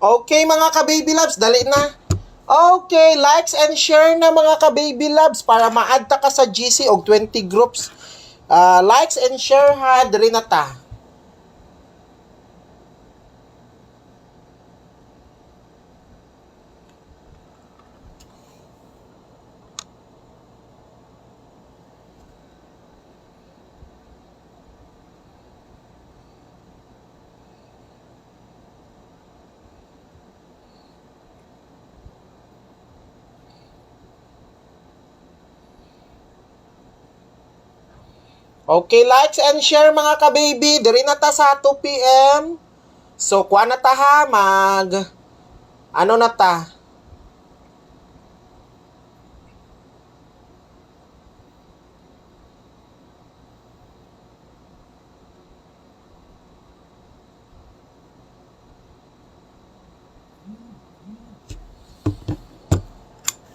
Okay mga ka-baby loves, dali na. Okay, likes and share na mga ka-baby loves para ma-add ta ka sa GC og 20 groups. Likes and share ha, dali na ta. Okay, likes and share mga ka-baby. Diri na ta sa 2 p.m. So, kuha na ta ha, ano na ta?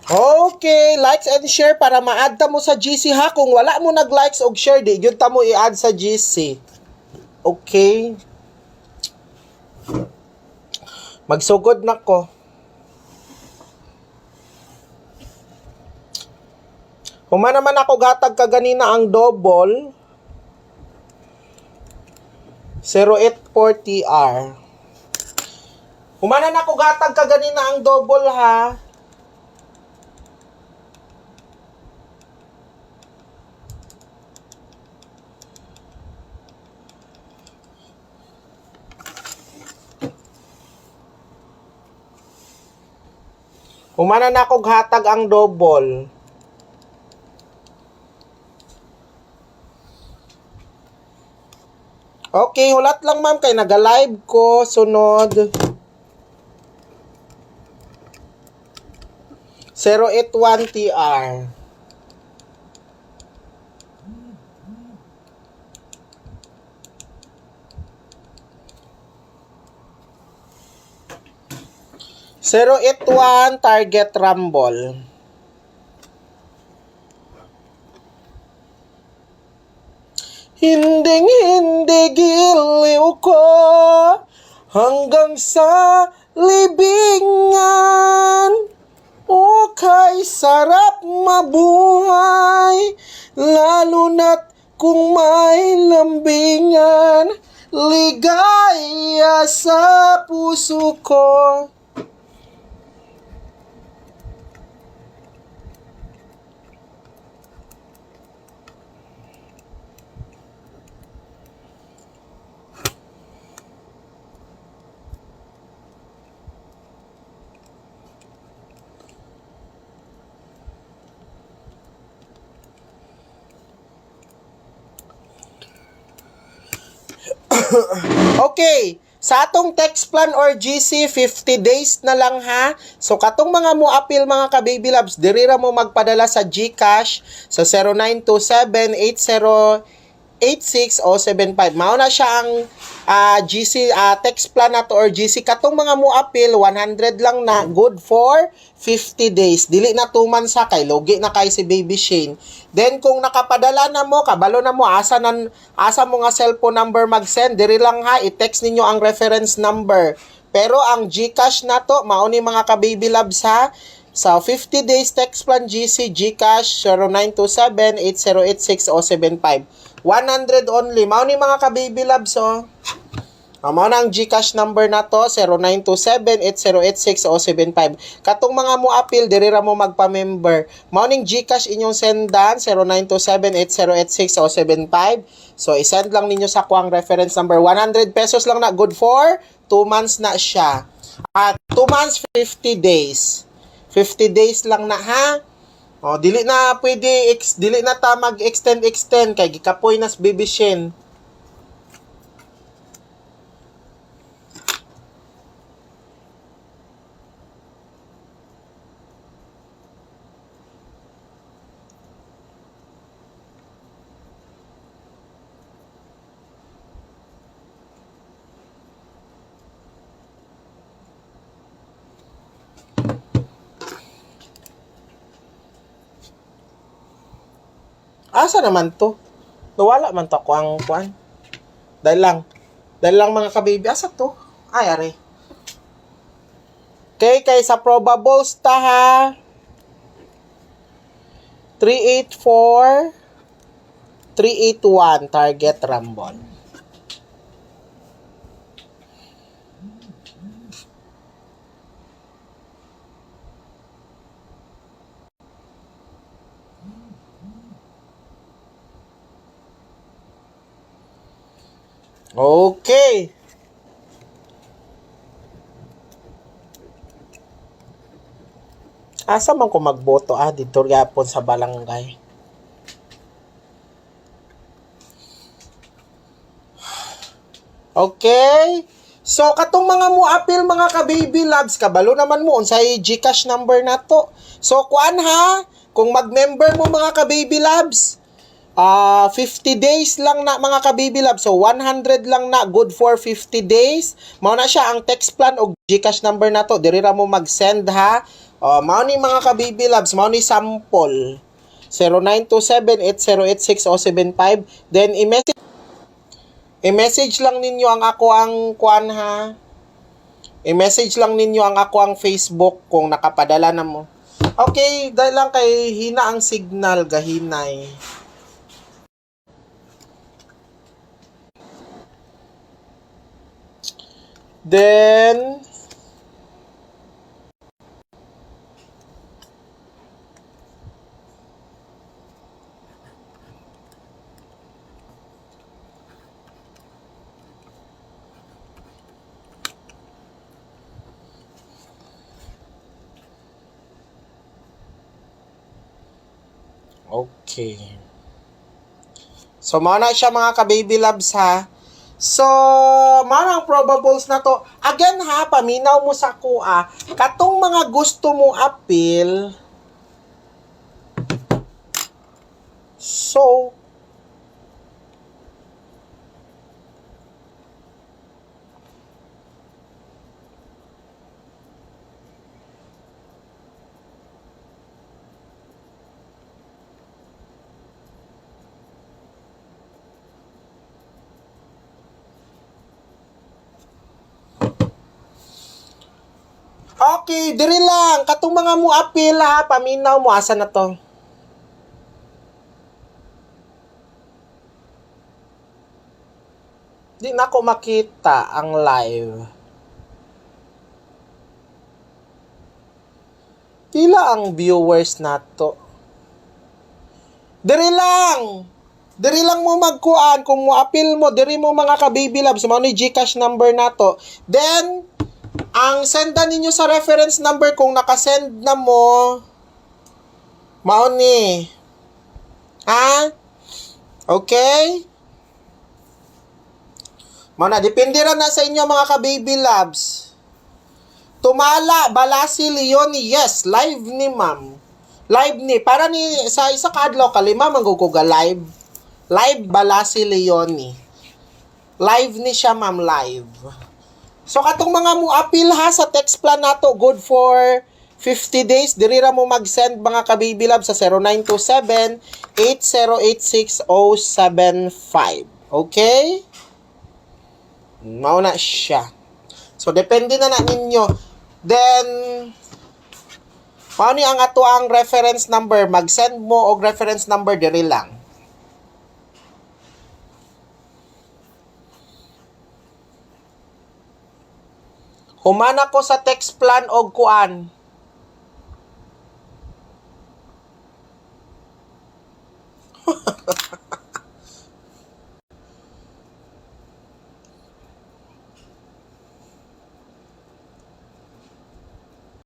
Okay, likes and share para ma-add ta mo sa GC ha. Kung wala mo nag-likes og share, di yun ta mo i-add sa GC. Okay. Magsugod na ko. Huma naman ako gatag kaganina ang double 0840R. Huma na ako gatag kaganina ang double ha. Humana na kog hatag ang double. Okay, hulat lang ma'am kay naga-live ko sunod. 081TR. Zero 81 target rumble. Hindi giliw ko hanggang sa libingan. O kay sarap mabuhay, lalo na't kung may lambingan. Ligaya sa puso ko. Okay, sa atong text plan or GC, 50 days na lang ha. So, katong mga mo appeal mga ka-baby loves, diri ra mo magpadala sa GCash sa 0927-8086-075. Mao na siya ang GC text plan nato or GC. Katong mga mo appeal, 100 lang na, good for 50 days. Dili na 2 months ha, kay logi na kay si Baby Shane. Then kung nakapadala na mo, kabalo na mo, asa mo nga cellphone number mag-send, diri lang ha, i-text ninyo ang reference number. Pero ang GCash na to, mao ni mga ka-baby loves ha, sa 50 days text plan GC, GCash 0927-8086-075. 100 only. Mao ni mga ka-baby loves oh. Mao na ang GCash number na to, 0927-8086-075. Katong mga mo appeal, diri ra mo magpa-member. Mao ning GCash inyong sendan, 0927-8086-075. So, isend lang ninyo sa kuang reference number. 100 pesos lang na, good for 2 months na siya. At 2 months, 50 days. 50 days lang na ha. O, dili na pwede, dili na ta mag-extend kay gikapoy nas Baby Shane. Asa naman to? Nawala man to ako ang kuan. Dahil lang mga kababy. Asa to? Ay, are. Okay, kay sa probables ta ha. 384 381 target Rambon. Okay. Asa man ko magboto dito gyapon sa barangay. Okay? So katong mga mo appeal mga ka-baby loves, kabalo naman mo unsay GCash number nato. So kuan ha, kung mag-member mo mga ka-baby loves, 50 days lang na mga ka-baby loves. So 100 lang na, good for 50 days. Mao na siya ang text plan og GCash number nato. Diri ra mo mag-send ha. Mao ni mga ka-baby loves, mao ni sample. 0927-8086-075. Then i-message lang ninyo ang ako ang kuan ha. I-message lang ninyo ang ako ang Facebook kung nakapadala na mo. Okay, dahil lang kay hina ang signal, gahinay. Then okay. So, mao na siya mga ka-baby loves ha. So, marang probables na to. Again ha, paminaw mo sa kuha. Katong mga gusto mo appeal. So, okay, diri lang. Katong mga mo appeal ha, paminaw mo. Asa na to? Di na ko makita ang live. Pila ang viewers nato? Diri lang. Diri lang mo magkuan kung mo appeal mo, diri mo mga ka-baby loves, mao ni GCash number nato. Then ang sendan ninyo sa reference number kung nakasend na mo, mao ni. Ha? Okay? Mao na, depende ra na sa inyo mga ka-baby loves. Tumala, Balasi, Leonie, yes, live ni ma'am. Live ni, para ni, sa isa kadlaw, kalima, mangguguga live. Live, Balasi, Leonie. Live ni siya, ma'am, live. So, katong mga mo appeal ha, sa text plan nato, good for 50 days. Diri ra mo mag-send mga ka-baby love sa 0927-8086-075. Okay? Mao na siya. So, depende na ninyo. Then, mao ni ang ato ang reference number. Mag-send mo og reference number diri lang. Humana ko sa text plan og kuan.